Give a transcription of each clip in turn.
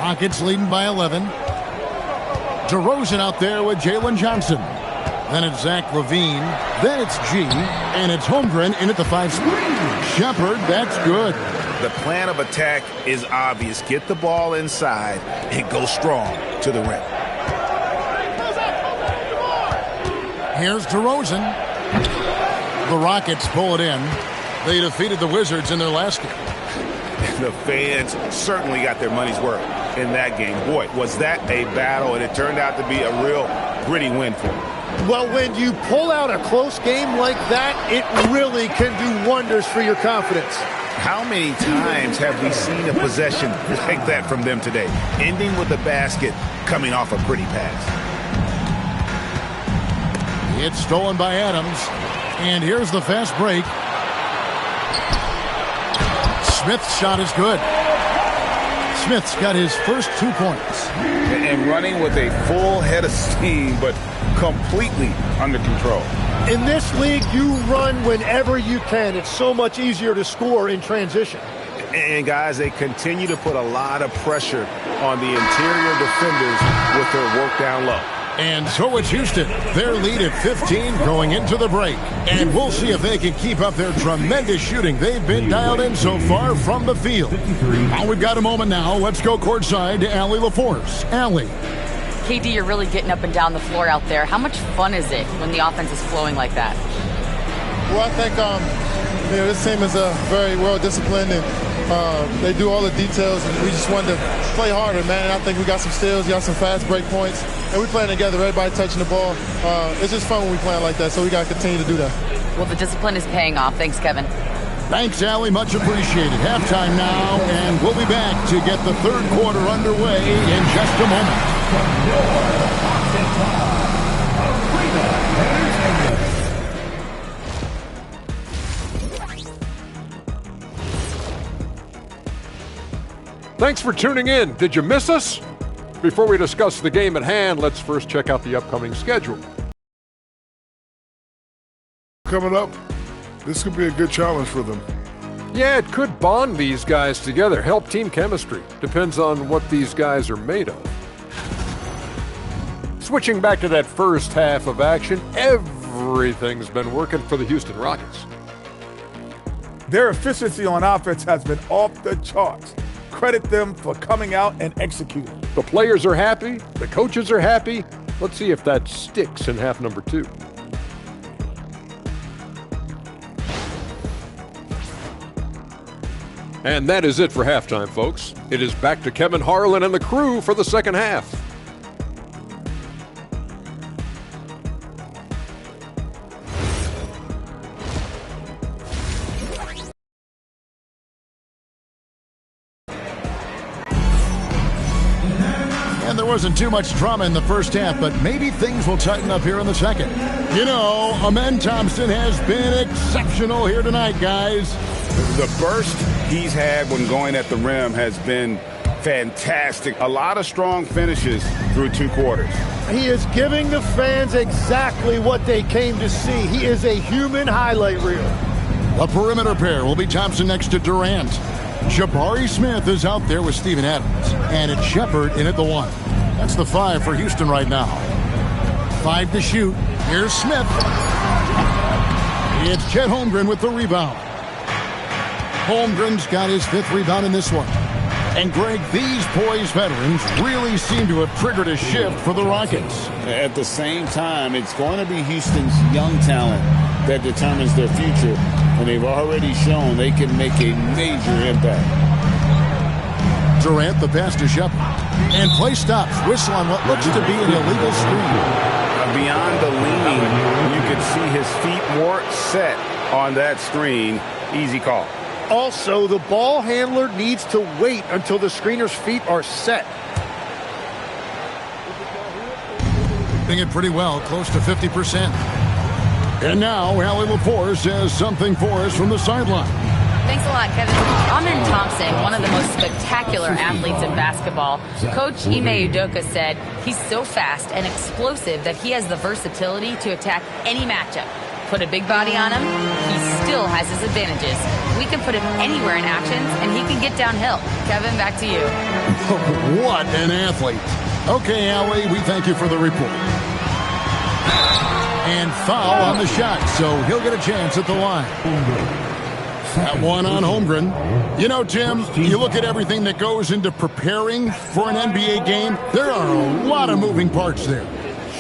Rockets leading by 11. DeRozan out there with Jalen Johnson. Then it's Zach LaVine. Then it's G. And it's Holmgren in at the 5 spot. Shepard, that's good. The plan of attack is obvious. Get the ball inside and go strong to the rim. Here's DeRozan. The Rockets pull it in. They defeated the Wizards in their last game. The fans certainly got their money's worth in that game. Boy, was that a battle, and it turned out to be a real gritty win for them. Well, when you pull out a close game like that, it really can do wonders for your confidence. How many times have we seen a possession like that from them today, ending with a basket coming off a pretty pass? It's stolen by Adams. And here's the fast break. Smith's shot is good. Smith's got his first 2 points. And running with a full head of steam, but completely under control. In this league, you run whenever you can. It's so much easier to score in transition. And, guys, they continue to put a lot of pressure on the interior defenders with their work down low. And so it's Houston. Their lead at 15 going into the break. And we'll see if they can keep up their tremendous shooting they've been dialed in so far from the field. Well, we've got a moment now. Let's go courtside to Allie LaForce. Allie. KD, you're really getting up and down the floor out there. How much fun is it when the offense is flowing like that? Well, I think this team is very well disciplined, and they do all the details, and we just wanted to play harder, man. And I think we got some steals, got some fast break points, and we're playing together, everybody touching the ball. It's just fun when we play like that, so we got to continue to do that. Well, the discipline is paying off. Thanks, Kevin. Thanks, Allie. Much appreciated. Halftime now, and we'll be back to get the third quarter underway in just a moment. Thanks for tuning in. Did you miss us? Before we discuss the game at hand, let's first check out the upcoming schedule. Coming up, this could be a good challenge for them. Yeah, it could bond these guys together, help team chemistry. Depends on what these guys are made of. Switching back to that first half of action, everything's been working for the Houston Rockets. Their efficiency on offense has been off the charts. Credit them for coming out and executing. The players are happy, the coaches are happy. Let's see if that sticks in half number 2. And that is it for halftime, folks. It is back to Kevin Harlan and the crew for the second half. And there wasn't too much drama in the first half, but maybe things will tighten up here in the second. You know, Amen Thompson has been exceptional here tonight, guys. The burst he's had when going at the rim has been fantastic. A lot of strong finishes through 2 quarters. He is giving the fans exactly what they came to see. He is a human highlight reel. The perimeter pair will be Thompson next to Durant. Jabari Smith is out there with Steven Adams. And it's Shepard in at the 1. That's the 5 for Houston right now. 5 to shoot. Here's Smith. It's Chet Holmgren with the rebound. Holmgren's got his 5th rebound in this one. And, Greg, these poised veterans really seem to have triggered a shift for the Rockets. At the same time, it's going to be Houston's young talent that determines their future, and they've already shown they can make a major impact. Durant, the pass to Shepard. And play stops. Whistle on what looks to be an illegal screen. Beyond the leaning, you can see his feet more set on that screen. Easy call. Also, the ball handler needs to wait until the screener's feet are set. Doing it pretty well, close to 50%. And now, Allie LaForce has something for us from the sideline. Thanks a lot, Kevin. Amen Thompson, one of the most spectacular athletes in basketball. Coach Ime Udoka said he's so fast and explosive that he has the versatility to attack any matchup. Put a big body on him, he still has his advantages. We can put him anywhere in actions, and he can get downhill. Kevin, back to you. What an athlete. Okay, Allie, we thank you for the report. And foul on the shot, so he'll get a chance at the line. That one on Holmgren. You know, Tim, you look at everything that goes into preparing for an NBA game, there are a lot of moving parts there.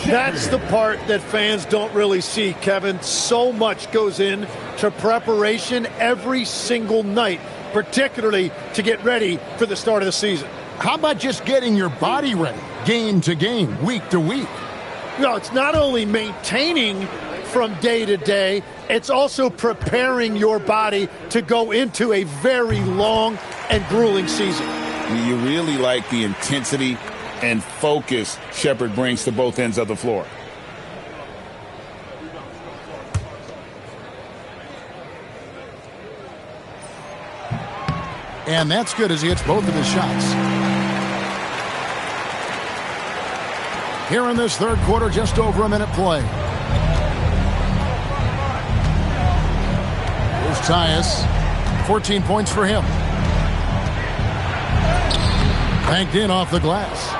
That's the part that fans don't really see, Kevin. So much goes in to preparation every single night, particularly to get ready for the start of the season. How about just getting your body ready, game to game, week to week? No, it's not only maintaining from day to day, it's also preparing your body to go into a very long and grueling season. You really like the intensity and focus Shepherd brings to both ends of the floor. And that's good as he hits both of his shots. Here in this third quarter, just over a minute play. Here's Tyus. 14 points for him. Banked in off the glass.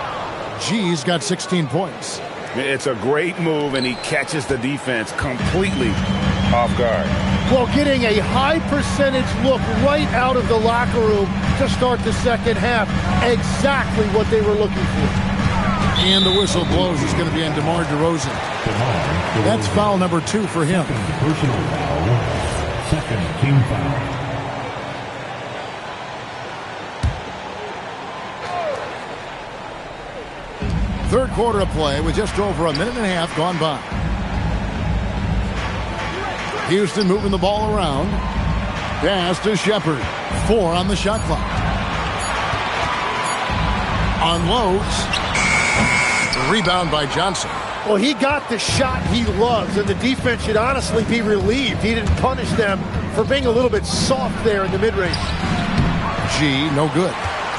G's got 16 points. It's a great move, and he catches the defense completely off guard. Well, getting a high percentage look right out of the locker room to start the second half. Exactly what they were looking for. And the whistle blows. It's going to be on DeMar DeRozan. That's foul number 2 for him. Personal foul. Second team foul. Third quarter of play with just over a minute and a half gone by. Houston moving the ball around. Pass to Shepherd. 4 on the shot clock. Unloads. Rebound by Johnson. Well, he got the shot he loves, and the defense should honestly be relieved he didn't punish them for being a little bit soft there in the mid-range. G, no good.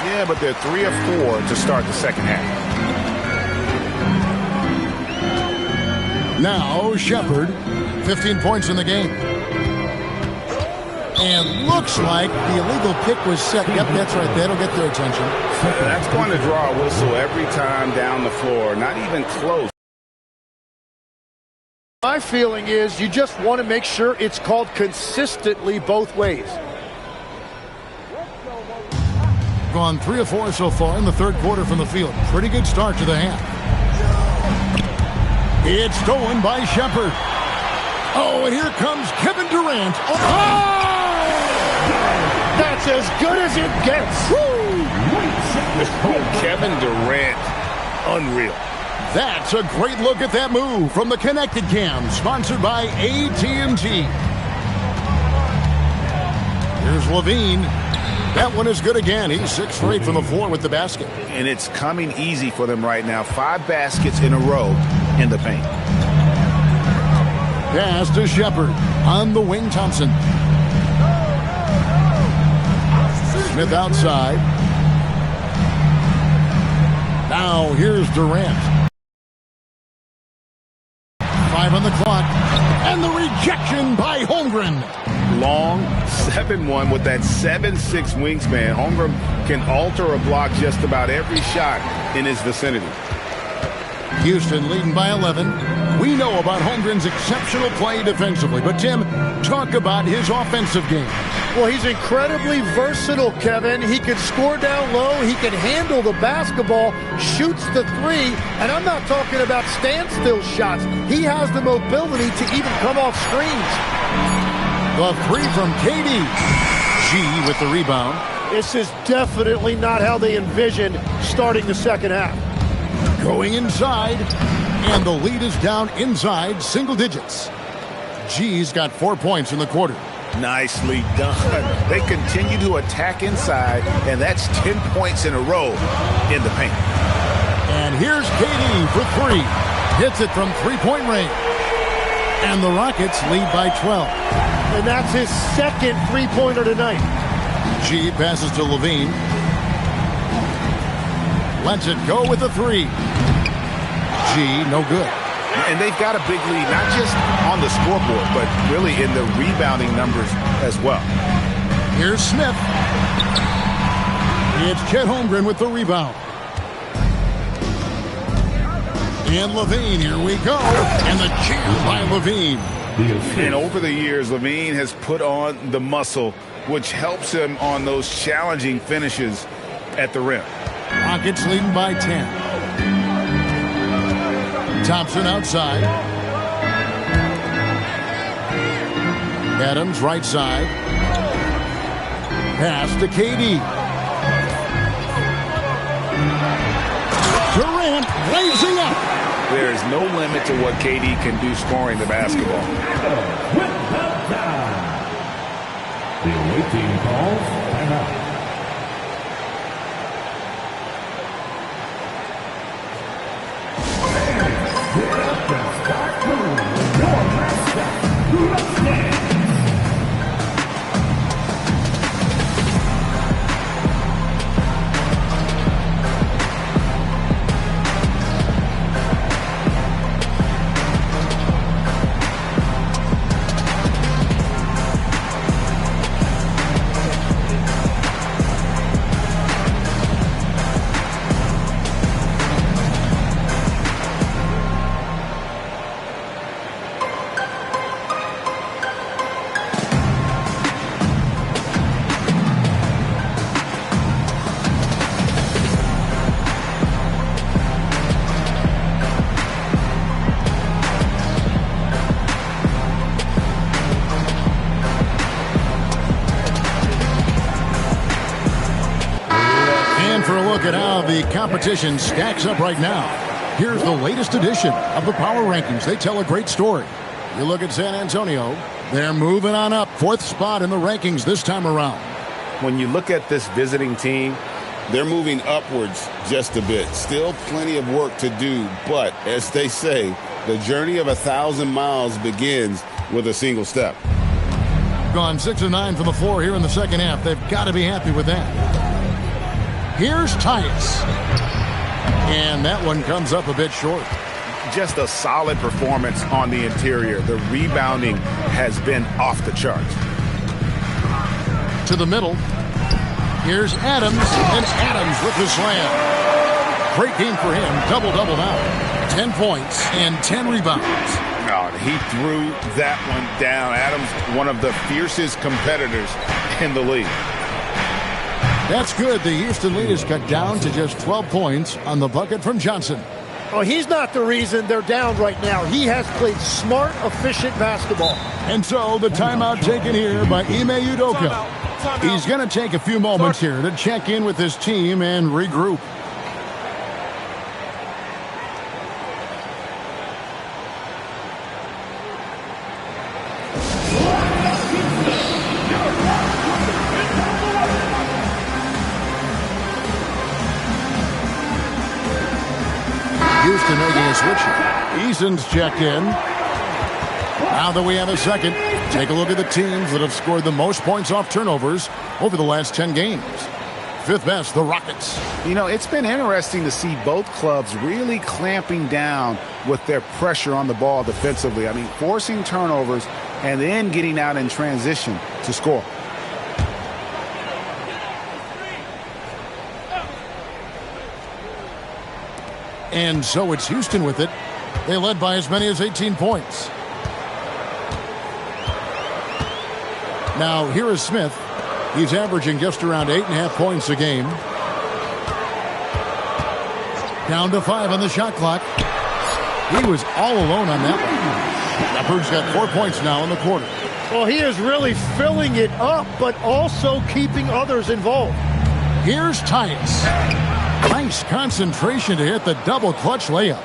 Yeah, but they're 3 of 4 to start the second half. Now Shepherd, 15 points in the game. And looks like the illegal pick was set. Yep, that's right. That'll get their attention. That's going to draw a whistle every time down the floor. Not even close. My feeling is you just want to make sure it's called consistently both ways. Gone 3 of 4 so far in the third quarter from the field. Pretty good start to the half. It's stolen by Shepherd. Oh, and here comes Kevin Durant. Oh! That's as good as it gets. Kevin Durant, unreal. That's a great look at that move from the Connected Cam, sponsored by AT&T. Here's Levine. That one is good again. He's 6 for 8 from the floor with the basket. And it's coming easy for them right now. 5 baskets in a row in the paint. Pass to Shepherd. On the wing, Thompson. Smith outside. Now here's Durant. 5 on the clock. And the rejection by Holmgren. Long 7-1 with that 7'6" wingspan. Holmgren can alter a block just about every shot in his vicinity. Houston leading by 11. We know about Holmgren's exceptional play defensively, but Tim, talk about his offensive game. Well, he's incredibly versatile, Kevin. He can score down low. He can handle the basketball, shoots the 3, and I'm not talking about standstill shots. He has the mobility to even come off screens. The 3 from KD. G with the rebound. This is definitely not how they envisioned starting the second half. Going inside, and the lead is down inside single digits. G's got 4 points in the quarter. Nicely done. They continue to attack inside, and that's 10 points in a row in the paint. And here's KD for 3. Hits it from three-point range. And the Rockets lead by 12. And that's his second three-pointer tonight. G passes to Levine. Lets it go with the 3. G, no good. And they've got a big lead, not just on the scoreboard, but really in the rebounding numbers as well. Here's Smith. It's Chet Holmgren with the rebound. And Levine, here we go. And the jam by Levine. And over the years, Levine has put on the muscle, which helps him on those challenging finishes at the rim. Rockets leading by 10. Thompson outside. Adams right side. Pass to KD. Durant blazing up. There is no limit to what KD can do scoring the basketball. The away team calls timeout. For a look at how the competition stacks up right now. Here's the latest edition of the Power Rankings. They tell a great story. You look at San Antonio, they're moving on up. 4th spot in the rankings this time around. When you look at this visiting team, they're moving upwards just a bit. Still plenty of work to do, but as they say, the journey of 1,000 miles begins with a single step. Gone 6 of 9 from the floor here in the second half. They've got to be happy with that. Here's Tice. And that one comes up a bit short. Just a solid performance on the interior. The rebounding has been off the charts. To the middle. Here's Adams. And Adams with the slam. Great game for him. Double-double now. 10 points and 10 rebounds. Oh, he threw that one down. Adams, one of the fiercest competitors in the league. That's good. The Houston lead is cut down to just 12 points on the bucket from Johnson. Oh, he's not the reason they're down right now. He has played smart, efficient basketball. And so the timeout taken here by Ime Udoka. He's going to take a few moments here to check in with his team and regroup. Houston making a switch. Eason's checked in. Now that we have a second, take a look at the teams that have scored the most points off turnovers over the last 10 games. 5th best, the Rockets. You know, it's been interesting to see both clubs really clamping down with their pressure on the ball defensively. I mean, forcing turnovers and then getting out in transition to score. And so it's Houston with it. They led by as many as 18 points. Now, here is Smith. He's averaging just around 8.5 points a game. Down to 5 on the shot clock. He was all alone on that one. Shepard's got 4 points now in the quarter. Well, he is really filling it up, but also keeping others involved. Here's Tice. Nice concentration to hit the double clutch layup.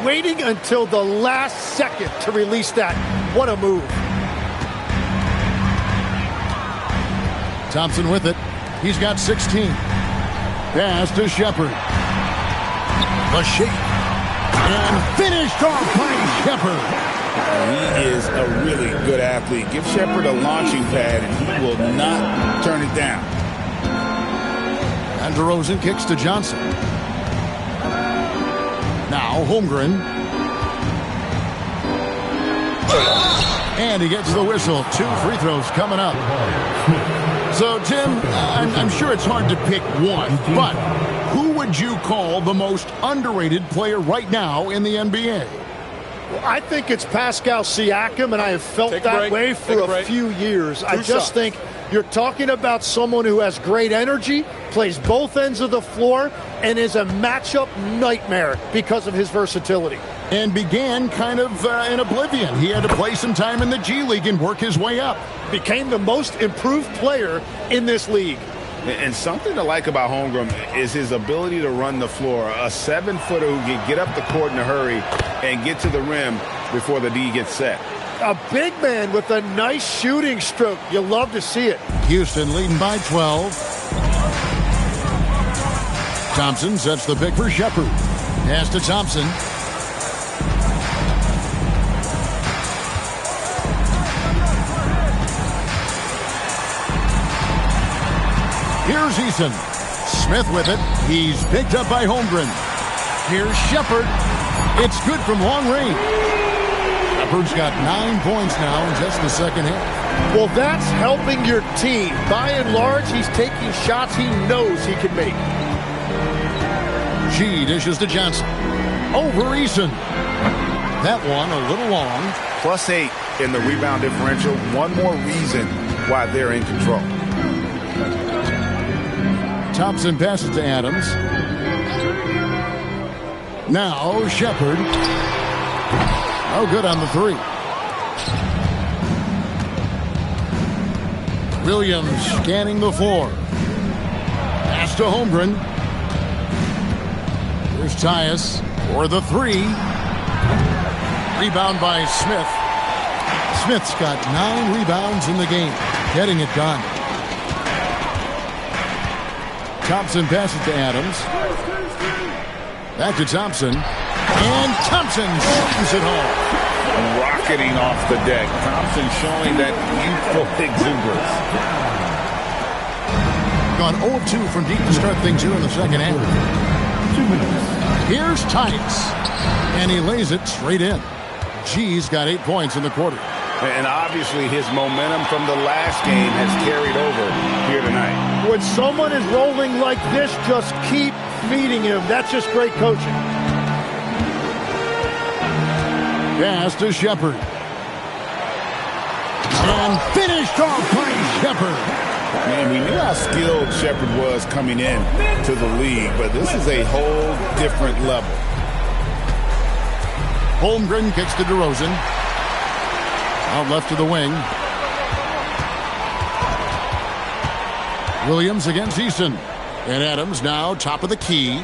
Waiting until the last second to release that. What a move. Thompson with it. He's got 16. Pass to Shepard. The shake. And finished off by Shepard. He is a really good athlete. Give Shepard a launching pad and he will not turn it down. And DeRozan kicks to Johnson. Now Holmgren. And he gets the whistle. 2 free throws coming up. So, Tim, I'm sure it's hard to pick one, but who would you call the most underrated player right now in the NBA? Well, I think it's Pascal Siakam, and I have felt that way for a few years. I just think you're talking about someone who has great energy, plays both ends of the floor, and is a matchup nightmare because of his versatility. And began kind of in oblivion. He had to play some time in the G League and work his way up. Became the most improved player in this league. And something to like about Holmgren is his ability to run the floor. A 7-footer who can get up the court in a hurry and get to the rim before the D gets set. A big man with a nice shooting stroke. You love to see it. Houston leading by 12. Thompson sets the pick for Shepard. Pass to Thompson. Here's Eason. Smith with it. He's picked up by Holmgren. Here's Shepard. It's good from long range. Shepard's got 9 points now in just the second half. Well, that's helping your team. By and large, he's taking shots he knows he can make. G dishes to Johnson. Over Eason. That one a little long. +8 in the rebound differential. One more reason why they're in control. Thompson passes to Adams. Now Shepard. Oh, good on the three. Williams scanning the floor. Pass to Holmgren. Here's Tyus for the three. Rebound by Smith. Smith's got 9 rebounds in the game. Getting it done. Thompson passes to Adams. Back to Thompson. And Thompson slams it home. Rocketing off the deck. Thompson showing that youthful exuberance. Gone 0-2 from deep to start things here in the second half. 2 minutes. Here's Tyus. And he lays it straight in. G's got 8 points in the quarter. And obviously his momentum from the last game has carried over here tonight. When someone is rolling like this, just keep feeding him. That's just great coaching. Pass to Shepard. And finished off by Shepard. Man, we knew how skilled Shepard was coming in to the league, but this is a whole different level. Holmgren kicks to DeRozan. Out left to the wing. Williams against Eason. And Adams now top of the key.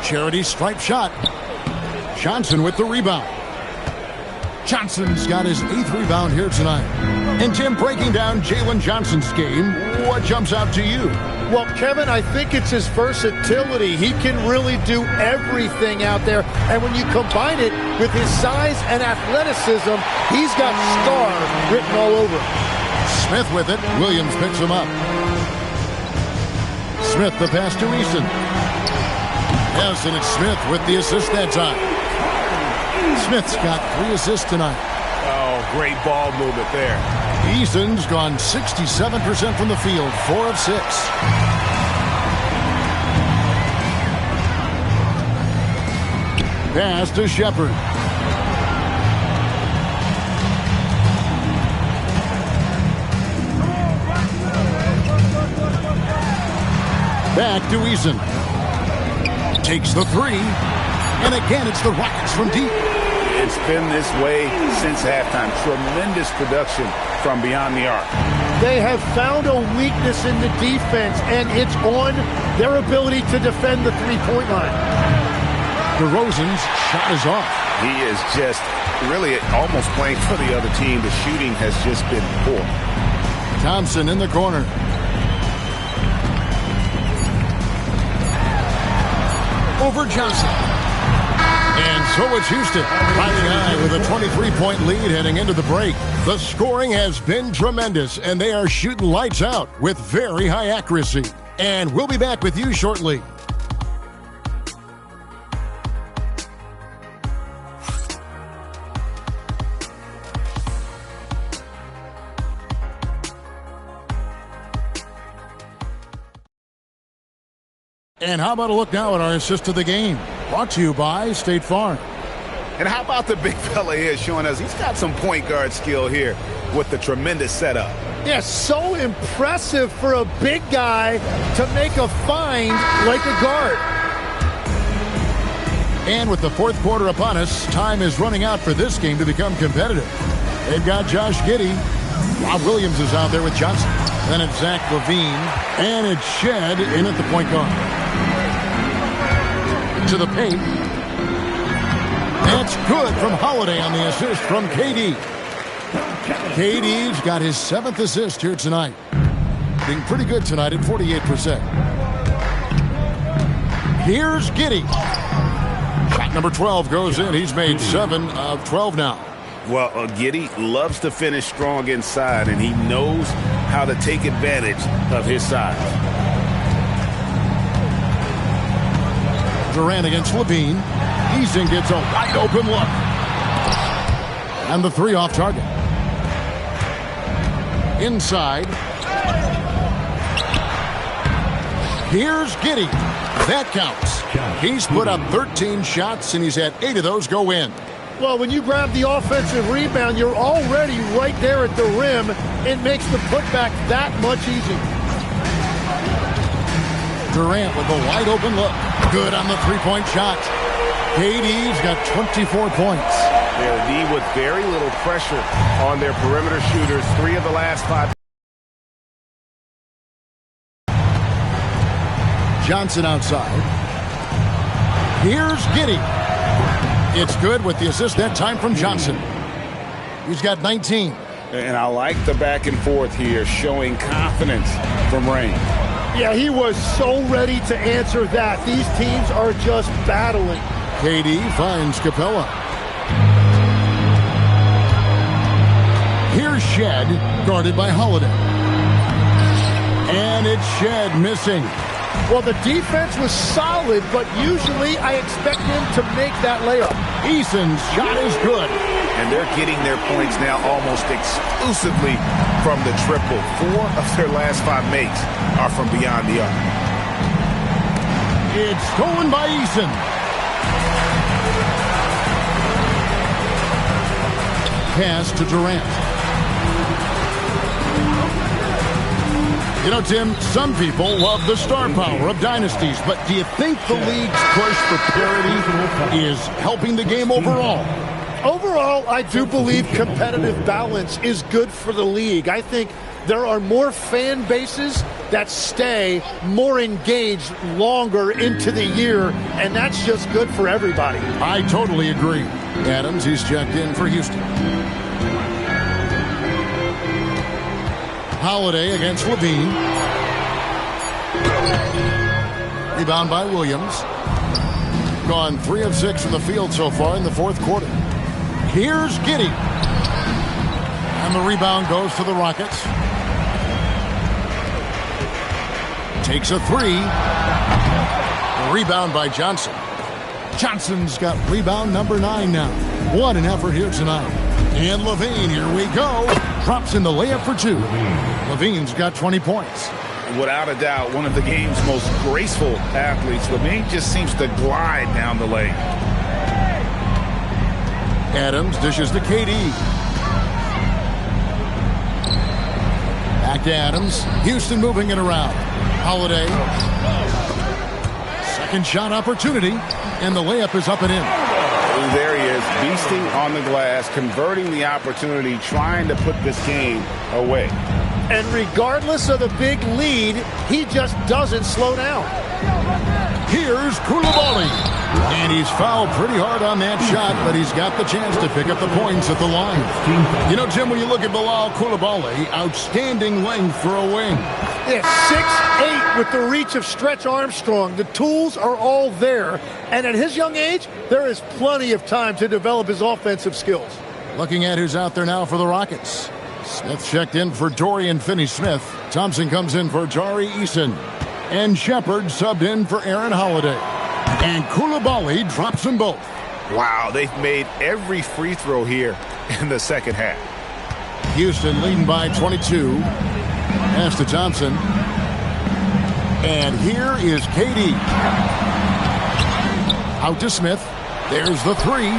Charity stripe shot. Johnson with the rebound. Johnson's got his 8th rebound here tonight. And Tim, breaking down Jalen Johnson's game, what jumps out to you? Well, Kevin, I think it's his versatility. He can really do everything out there. And when you combine it with his size and athleticism, he's got star written all over him. Smith with it. Williams picks him up. Smith the pass to Eason. Yes, and it's Smith with the assist that time. Smith's got 3 assists tonight. Oh, great ball movement there. Eason's gone 67% from the field, 4 of 6. Pass to Shepard. Back to Eason. Takes the 3. And again, it's the Rockets from deep. It's been this way since halftime. Tremendous production from beyond the arc. They have found a weakness in the defense, and it's on their ability to defend the three-point line. DeRozan's shot is off. He is just really almost playing for the other team. The shooting has just been poor. Thompson in the corner. Over Johnson. And so it's Houston, riding high with a 23-point lead heading into the break. The scoring has been tremendous, and they are shooting lights out with very high accuracy. And we'll be back with you shortly. And how about a look now at our assist of the game? Brought to you by State Farm. And how about the big fella here showing us he's got some point guard skill here with the tremendous setup. Yeah, so impressive for a big guy to make a find like a guard. And with the fourth quarter upon us, time is running out for this game to become competitive. They've got Josh Giddey. Rob Williams is out there with Johnson. Then it's Zach LaVine. And it's Shed in at the point guard. To the paint. That's good from Holiday on the assist from KD. KD's got his 7th assist here tonight. Being pretty good tonight at 48%. Here's Giddey. Shot number 12 goes in. He's made 7 of 12 now. Well, Giddey loves to finish strong inside, and he knows how to take advantage of his size. Durant against LaVine. Eason gets a wide open look. And the 3 off target. Inside. Here's Giddey. That counts. He's put up 13 shots, and he's had 8 of those go in. Well, when you grab the offensive rebound, you're already right there at the rim. It makes the putback that much easier. Durant with a wide open look. Good on the 3-point shot. KD's got 24 points. Their D with very little pressure on their perimeter shooters. 3 of the last 5. Johnson outside. Here's Giddey. It's good with the assist that time from Johnson. He's got 19. And I like the back and forth here, showing confidence from Rain. Yeah, he was so ready to answer that. These teams are just battling. KD finds Capella. Here's Shed, guarded by Holiday. And it's Shed missing. Well, the defense was solid, but usually I expect him to make that layup. Eason's shot is good. And they're getting their points now almost exclusively from the triple. 4 of their last 5 makes are from beyond the arc. It's stolen by Eason. Pass to Durant. You know, Tim, some people love the star power of dynasties, but do you think the league's push for parity is helping the game overall? Overall, I do believe competitive balance is good for the league. I think there are more fan bases that stay more engaged longer into the year, and that's just good for everybody. I totally agree. Adams, he's checked in for Houston. Holiday against LaVine. Rebound by Williams. Gone 3 of 6 from the field so far in the fourth quarter. Here's Giddey. And the rebound goes to the Rockets. Takes a 3. A rebound by Johnson. Johnson's got rebound number 9 now. What an effort here tonight. And LaVine, here we go. Drops in the layup for 2. LaVine's got 20 points. Without a doubt, one of the game's most graceful athletes. LaVine just seems to glide down the lane. Adams dishes to KD. Back to Adams. Houston moving it around. Holiday. Second shot opportunity. And the layup is up and in. There he is, beasting on the glass, converting the opportunity, trying to put this game away. And regardless of the big lead, he just doesn't slow down. Here's Koulibaly. And he's fouled pretty hard on that shot, but he's got the chance to pick up the points at the line. You know, Jim, when you look at Bilal Koulibaly, outstanding length for a wing. Yeah, 6'8" with the reach of Stretch Armstrong. The tools are all there. And at his young age, there is plenty of time to develop his offensive skills. Looking at who's out there now for the Rockets. Smith checked in for Dorian Finney-Smith. Thompson comes in for Tari Eason. And Shepard subbed in for Aaron Holiday. And Koulibaly drops them both. Wow, they've made every free throw here in the second half. Houston leading by 22. Pass to Thompson. And here is KD. Out to Smith. There's the three.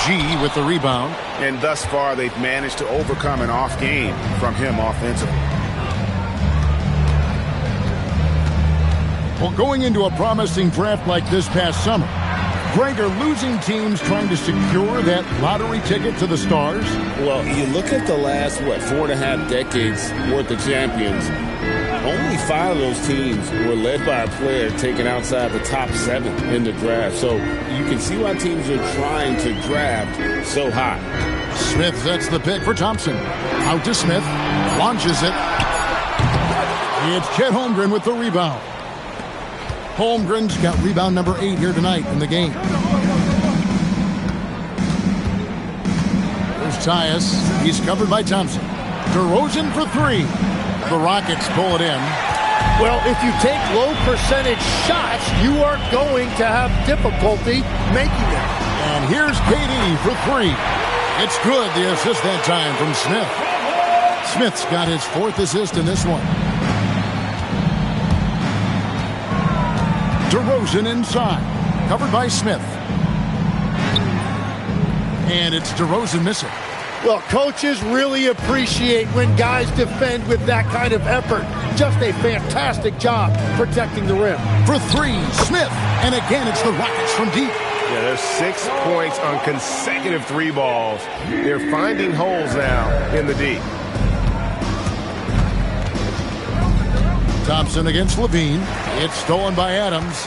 G with the rebound. And thus far, they've managed to overcome an off game from him offensively. Well, going into a promising draft like this past summer, Greg, are losing teams trying to secure that lottery ticket to the stars? Well, you look at the last, 4.5 decades worth of champions, only 5 of those teams were led by a player taken outside the top 7 in the draft. So you can see why teams are trying to draft so high. Smith sets the pick for Thompson. Out to Smith. Launches it. It's Chet Holmgren with the rebound. Holmgren's got rebound number 8 here tonight in the game. There's Tyus. He's covered by Thompson. DeRozan for 3. The Rockets pull it in. Well, if you take low percentage shots, you are going to have difficulty making them. And here's KD for 3. It's good, the assist that time from Smith. Smith's got his 4th assist in this one. DeRozan inside, covered by Smith. And it's DeRozan missing. Well, coaches really appreciate when guys defend with that kind of effort. Just a fantastic job protecting the rim. For 3, Smith. And again, it's the Rockets from deep. Yeah, there's 6 points on consecutive 3 balls. They're finding holes now in the D. Thompson against Levine. It's stolen by Adams.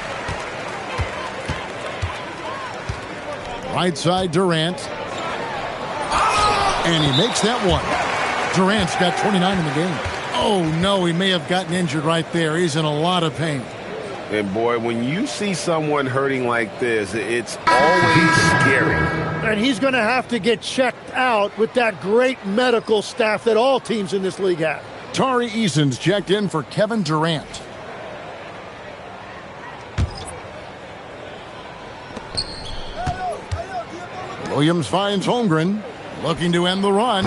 Right side, Durant. And he makes that one. Durant's got 29 in the game. Oh, no, he may have gotten injured right there. He's in a lot of pain. And, boy, when you see someone hurting like this, it's always scary. And he's going to have to get checked out with that great medical staff that all teams in this league have. Tari Eason's checked in for Kevin Durant. Williams finds Holmgren, looking to end the run.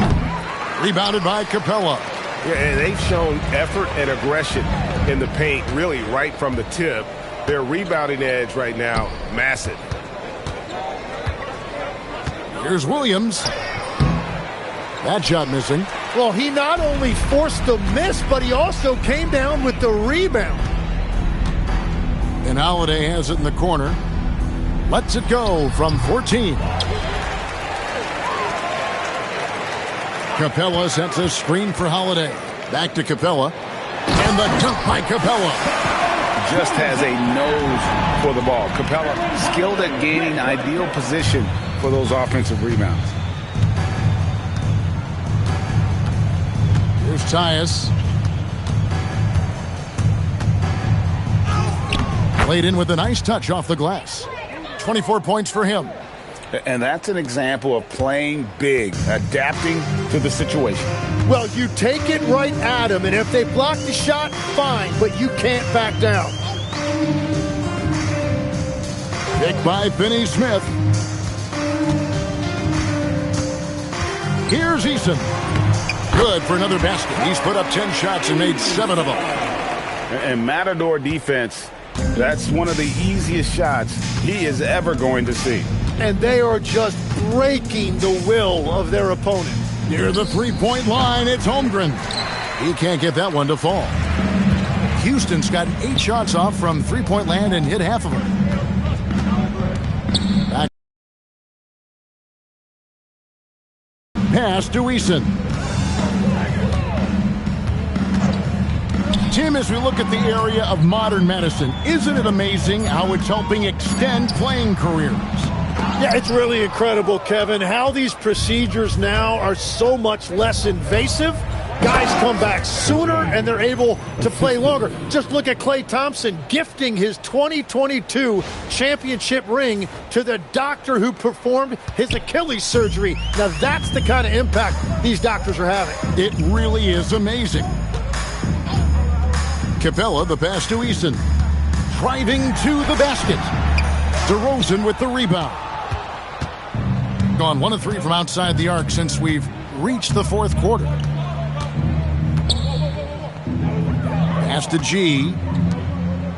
Rebounded by Capella. Yeah, and they've shown effort and aggression in the paint, really right from the tip. Their rebounding edge right now, massive. Here's Williams. That shot missing. Well, he not only forced the miss, but he also came down with the rebound. And Holiday has it in the corner. Lets it go from 14. Capella sets a screen for Holiday. Back to Capella. And the dunk by Capella. Just has a nose for the ball. Capella skilled at gaining ideal position for those offensive rebounds. Here's Tyus. Played in with a nice touch off the glass. 24 points for him. And that's an example of playing big, adapting to the situation. Well, you take it right at him, and if they block the shot, fine, but you can't back down. Pick by Finney Smith. Here's Eason. Good for another basket. He's put up 10 shots and made 7 of them. And Matador defense, that's one of the easiest shots he is ever going to see. And they are just breaking the will of their opponent. Near the three-point line, it's Holmgren. He can't get that one to fall. Houston's gotten 8 shots off from three-point land and hit half of them. Back. Pass to Eason. Tim, as we look at the area of modern medicine, isn't it amazing how it's helping extend playing careers? Yeah, it's really incredible, Kevin, how these procedures now are so much less invasive. Guys come back sooner, and they're able to play longer. Just look at Klay Thompson gifting his 2022 championship ring to the doctor who performed his Achilles surgery. Now, that's the kind of impact these doctors are having. It really is amazing. Capella, the pass to Eason. Driving to the basket. DeRozan with the rebound. Gone 1 of 3 from outside the arc since we've reached the fourth quarter. Pass Pass to G.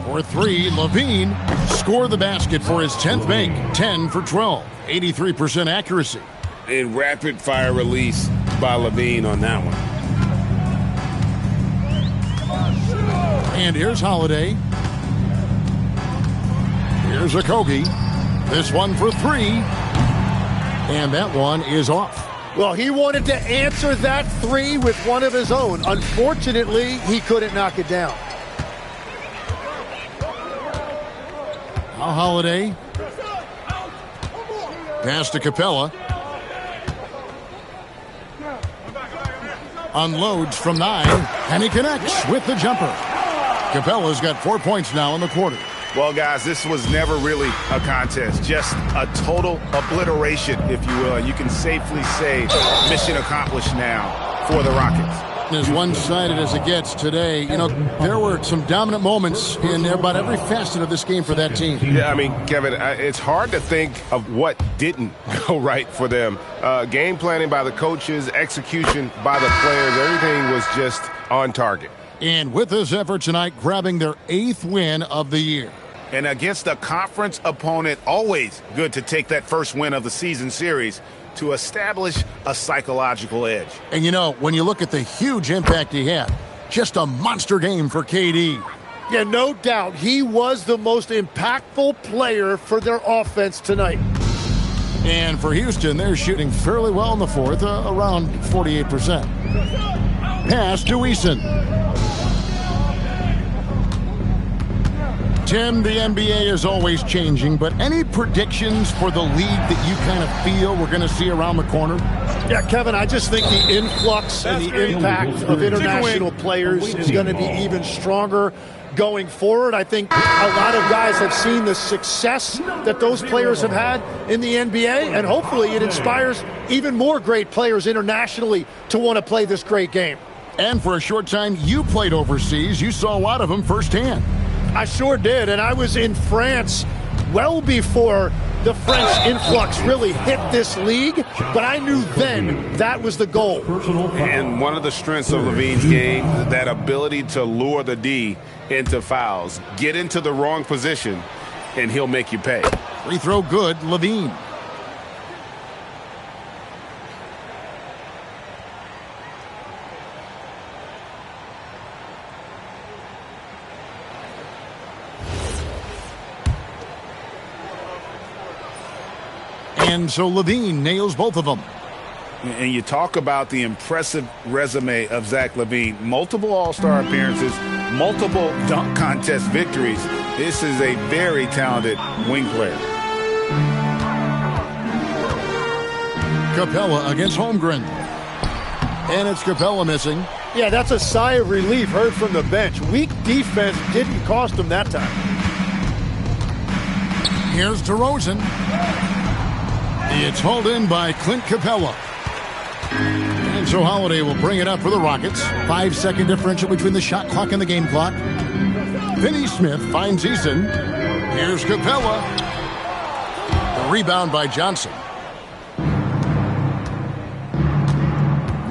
For three, Levine scored the basket for his 10th make. 10 for 12. 83% accuracy. A rapid-fire release by Levine on that one. And here's Holiday. Here's Okogie. This one for three. And that one is off. Well, he wanted to answer that three with one of his own. Unfortunately, he couldn't knock it down. Now Holiday. Pass to Capella. Unloads from 9, and he connects with the jumper. Capella's got 4 points now in the quarter. Well, guys, this was never really a contest, just a total obliteration, if you will. You can safely say mission accomplished now for the Rockets. As one-sided as it gets today, you know, there were some dominant moments in about every facet of this game for that team. Yeah, I mean, Kevin, it's hard to think of what didn't go right for them. Game planning by the coaches, execution by the players, everything was just on target. And with this effort tonight, grabbing their 8th win of the year. And against a conference opponent, always good to take that first win of the season series to establish a psychological edge. And, you know, when you look at the huge impact he had, just a monster game for KD. Yeah, no doubt. He was the most impactful player for their offense tonight. And for Houston, they're shooting fairly well in the fourth, around 48%. Pass to Eason. Tim, the NBA is always changing, but any predictions for the league that you kind of feel we're going to see around the corner? Yeah, Kevin, I just think the influx and the impact of international players is going to be even stronger going forward. I think a lot of guys have seen the success that those players have had in the NBA, and hopefully it inspires even more great players internationally to want to play this great game. And for a short time, you played overseas. You saw a lot of them firsthand. I sure did, and I was in France well before the French influx really hit this league, but I knew then that was the goal. And one of the strengths of Levine's game, that ability to lure the D into fouls. Get into the wrong position, and he'll make you pay. Free throw good, Levine. And so Levine nails both of them. And you talk about the impressive resume of Zach LaVine. Multiple All-Star appearances, multiple dunk contest victories. This is a very talented wing player. Capella against Holmgren. And it's Capella missing. Yeah, that's a sigh of relief heard from the bench. Weak defense didn't cost him that time. Here's DeRozan. It's hauled in by Clint Capella. And so Holiday will bring it up for the Rockets. 5-second differential between the shot clock and the game clock. Finney Smith finds Eason. Here's Capella. The rebound by Johnson.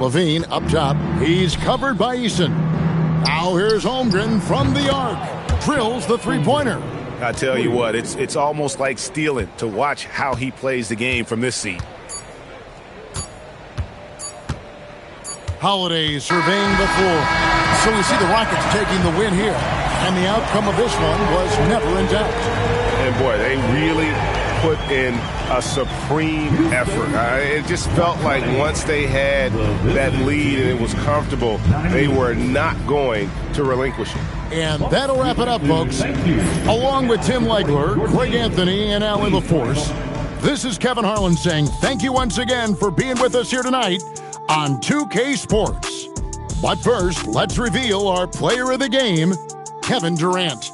Levine up top. He's covered by Eason. Now here's Holmgren from the arc. Drills the three-pointer. I tell you what, it's almost like stealing to watch how he plays the game from this seat. Holiday surveying the floor. So we see the Rockets taking the win here. And the outcome of this one was never in doubt. And boy, they really put in a supreme effort. It just felt like once they had that lead and it was comfortable, they were not going to relinquish it. And that'll wrap it up, folks. Along with Tim Legler, Craig Anthony, and Allie LaForce, this is Kevin Harlan saying thank you once again for being with us here tonight on 2K Sports. But first, let's reveal our player of the game, Kevin Durant.